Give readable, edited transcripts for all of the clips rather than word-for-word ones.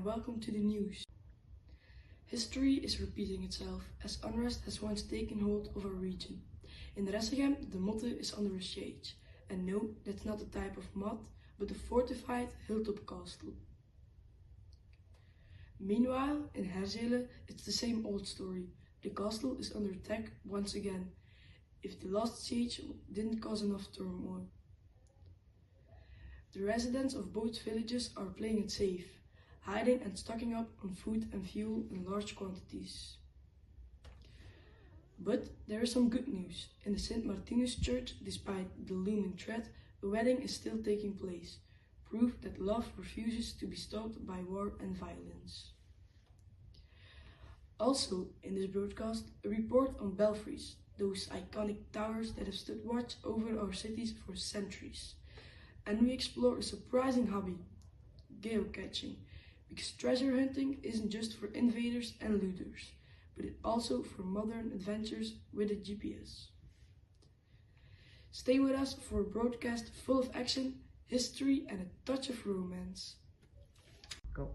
welcome to the news. History is repeating itself as unrest has once taken hold of our region. In Herzele, the motte is under siege. And no, that's not the type of mud, but a fortified hilltop castle. Meanwhile, in Herzele, it's the same old story. The castle is under attack once again, if the last siege didn't cause enough turmoil. The residents of both villages are playing it safe, hiding and stocking up on food and fuel in large quantities. But there is some good news. In the St. Martinus Church, despite the looming threat, a wedding is still taking place, proof that love refuses to be stopped by war and violence. Also, in this broadcast, a report on belfries, those iconic towers that have stood watch over our cities for centuries. And we explore a surprising hobby, geocaching, because treasure hunting isn't just for invaders and looters, but it's also for modern adventures with a GPS. Stay with us for a broadcast full of action, history and a touch of romance. Go.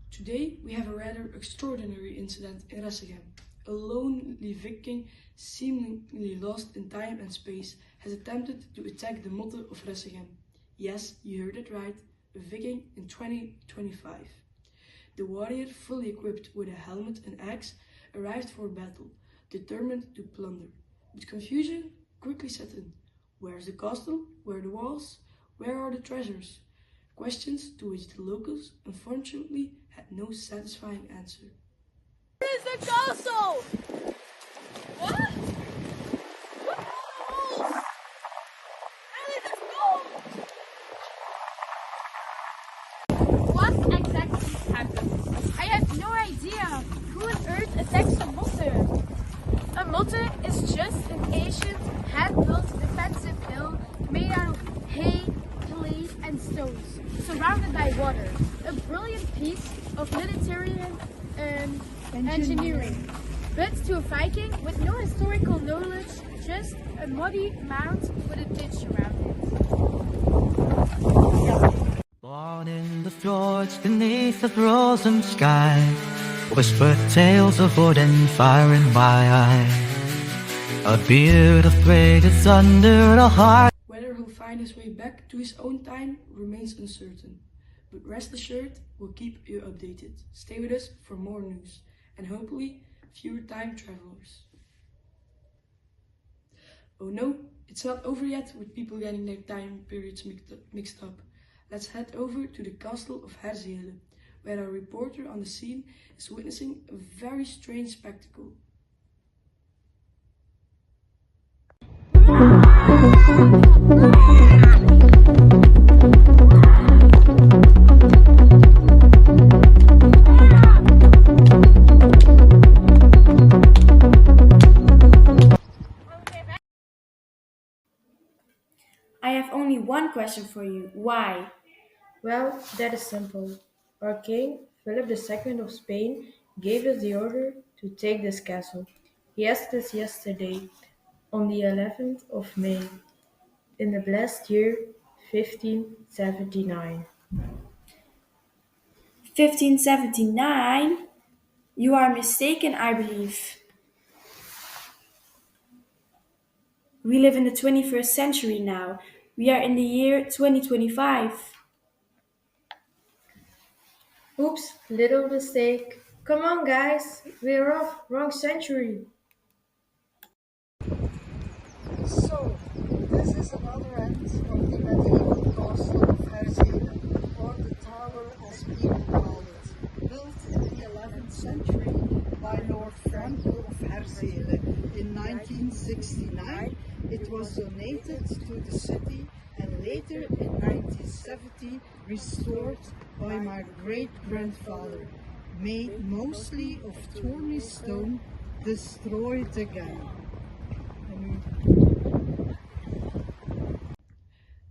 Today we have a rather extraordinary incident in Herzele. A lonely Viking, seemingly lost in time and space, has attempted to attack the motte of Herzele. Yes, you heard it right, a Viking in 2025. The warrior, fully equipped with a helmet and axe, arrived for battle, determined to plunder. But confusion quickly set in. Where's the castle? Where are the walls? Where are the treasures? Questions to which the locals, unfortunately, had no satisfying answer. Where is the castle? What? What exactly happened? I have no idea. Who on earth attacks a motte? A motte is just an ancient, hand-built defensive hill made out of hay, clay, and stones, surrounded by water. A brilliant piece of military engineering. But to a Viking with no historical knowledge, just a muddy mound with a ditch around it. Born in the fjords beneath the frozen sky, whispered tales of wood and fire in my eye. A beard of braided thunder, a heart. Whether he'll find his way back to his own time remains uncertain. But rest assured, we'll keep you updated. Stay with us for more news, and hopefully fewer time travelers. Oh no, it's not over yet with people getting their time periods mixed up. Let's head over to the castle of Herzele, where our reporter on the scene is witnessing a very strange spectacle. I have only one question for you. Why? Well, that is simple. Our king, Philip II of Spain, gave us the order to take this castle. He asked us yesterday, on the 11th of May, in the blessed year 1579. 1579? You are mistaken, I believe. We live in the 21st century now. We are in the year 2025. Oops, little mistake. Come on, guys, we're off. Wrong century. So, this is another end of the medieval castle of Herzele, or the tower as people call it, built in the 11th century by Lord Franco of Herzele. In 1969, it was donated to the city and later in 1970 restored by my great-grandfather, made mostly of thorny stone, destroyed again.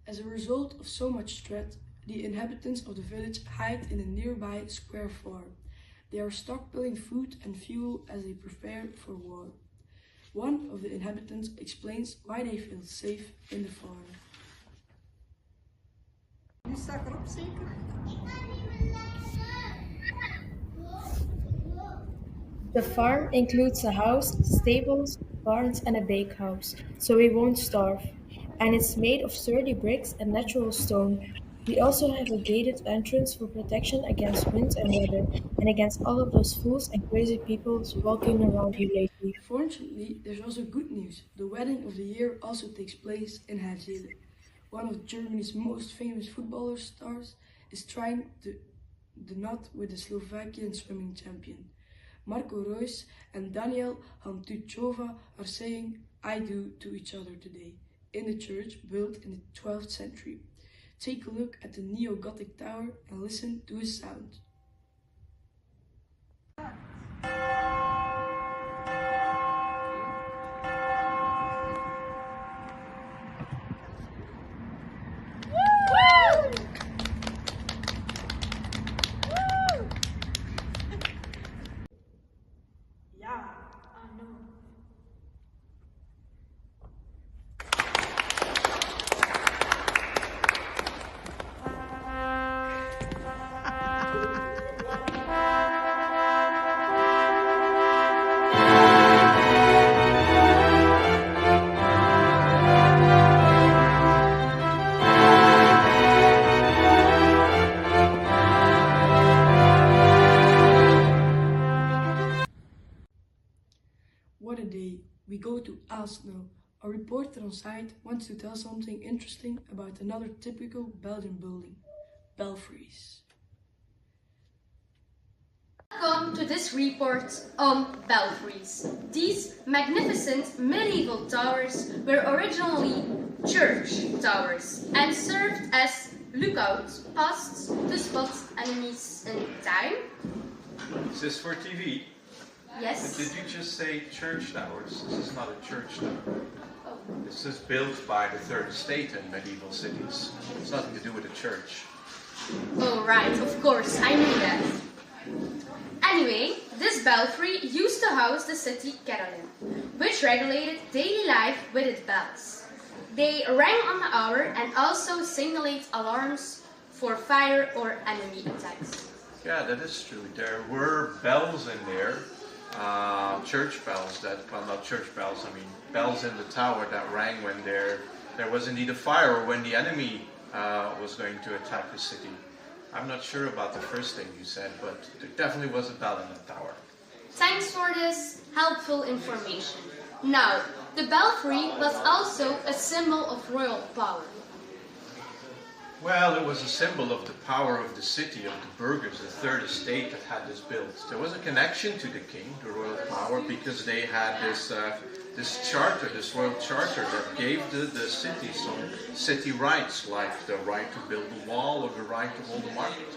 As a result of so much threat, the inhabitants of the village hide in a nearby square farm. They are stockpiling food and fuel as they prepare for war. One of the inhabitants explains why they feel safe in the farm. Nu sta ik erop zeker? The farm includes a house, stables, barns, and a bakehouse, so we won't starve. And it's made of sturdy bricks and natural stone. We also have a gated entrance for protection against wind and weather, and against all of those fools and crazy people walking around here lately. Fortunately, there's also good news. The wedding of the year also takes place in Herzele. One of Germany's most famous footballer stars is trying the knot with the Slovakian swimming champion. Marco Reus and Daniel Hantuchova are saying I do to each other today in a church built in the 12th century. Take a look at the neo-Gothic tower and listen to his sound. What a day! We go to Aalst now. Our reporter on site wants to tell something interesting about another typical Belgian building, belfries. Welcome to this report on belfries. These magnificent medieval towers were originally church towers and served as lookout posts to spot enemies in time. Is this for TV? Yes. Did you just say church towers? This is not a church tower. This is built by the third estate in medieval cities. It's nothing to do with a church. Oh right, of course, I knew that. Anyway, this belfry used to house the city Caroline, which regulated daily life with its bells. They rang on the hour and also signaled alarms for fire or enemy attacks. Yeah, that is true. There were bells in there, church bells well, not church bells, I mean bells in the tower that rang when there was indeed a fire or when the enemy was going to attack the city. I'm not sure about the first thing you said, but there definitely was a bell in the tower. Thanks for this helpful information. Now, the belfry was also a symbol of royal power. Well, it was a symbol of the power of the city, of the burghers, the third estate that had this built. There was a connection to the king, the royal power, because they had this charter, this royal charter that gave the city some city rights, like the right to build a wall or the right to hold a market.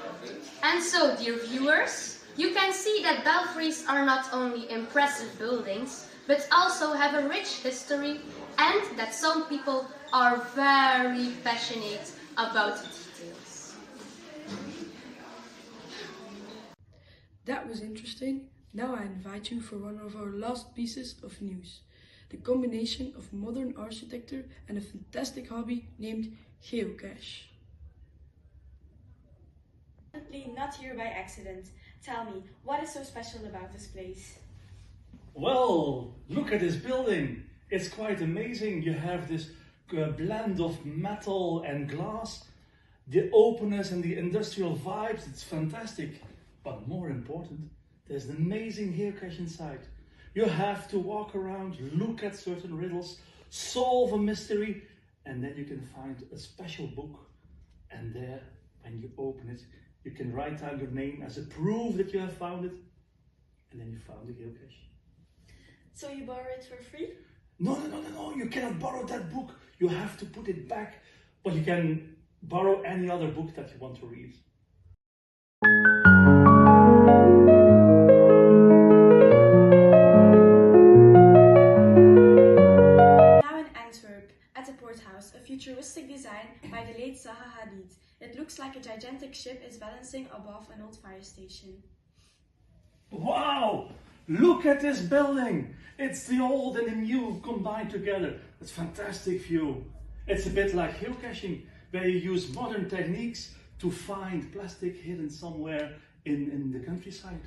And so, dear viewers, you can see that belfries are not only impressive buildings, but also have a rich history, and that some people are very passionate about the details. That was interesting. Now I invite you for one of our last pieces of news. The combination of modern architecture and a fantastic hobby named geocache. Definitely not here by accident. Tell me, what is so special about this place? Well, look at this building. It's quite amazing. You have this blend of metal and glass, the openness and the industrial vibes. It's fantastic. But more important, there's an amazing geocache inside. You have to walk around, look at certain riddles, solve a mystery, and then you can find a special book. And there, when you open it, you can write down your name as a proof that you have found it. And then you found the geocache. So you borrow it for free? No, you cannot borrow that book. You have to put it back, but you can borrow any other book that you want to read. Now in Antwerp, at the port house, a futuristic design by the late Zaha Hadid. It looks like a gigantic ship is balancing above an old fire station. Wow! Look at this building! It's the old and the new combined together. It's a fantastic view. It's a bit like geocaching, where you use modern techniques to find plastic hidden somewhere in the countryside.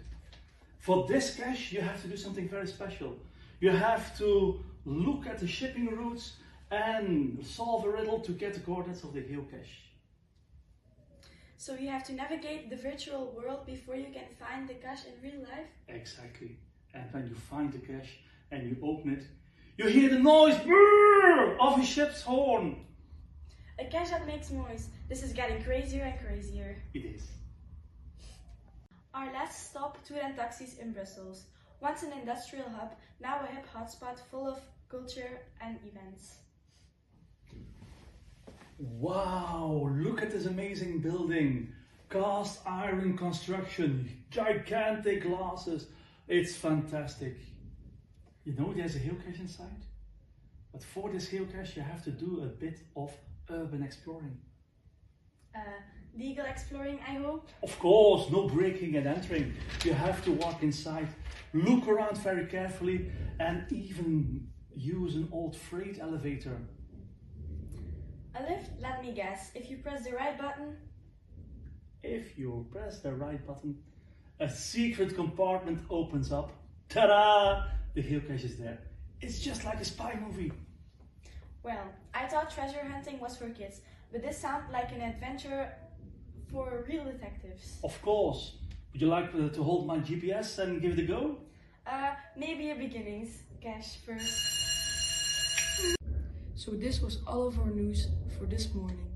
For this cache, you have to do something very special. You have to look at the shipping routes and solve a riddle to get the coordinates of the geocache. So you have to navigate the virtual world before you can find the cache in real life? Exactly. And when you find the cache and you open it, you hear the noise brrr, of a ship's horn. A cache that makes noise. This is getting crazier and crazier. It is. Our last stop, tour and taxis in Brussels. Once an industrial hub, now a hip hotspot full of culture and events. Wow, look at this amazing building. Cast iron construction, gigantic glasses. It's fantastic. You know there's a geocache inside? But for this geocache you have to do a bit of urban exploring. Legal exploring, I hope? Of course, no breaking and entering. You have to walk inside, look around very carefully and even use an old freight elevator. A lift? Let me guess. If you press the right button? If you press the right button, a secret compartment opens up. Ta-da! The geocache is there. It's just like a spy movie. Well, I thought treasure hunting was for kids, but this sounds like an adventure for real detectives. Of course. Would you like to hold my GPS and give it a go? Maybe a beginnings cache first. So this was all of our news for this morning.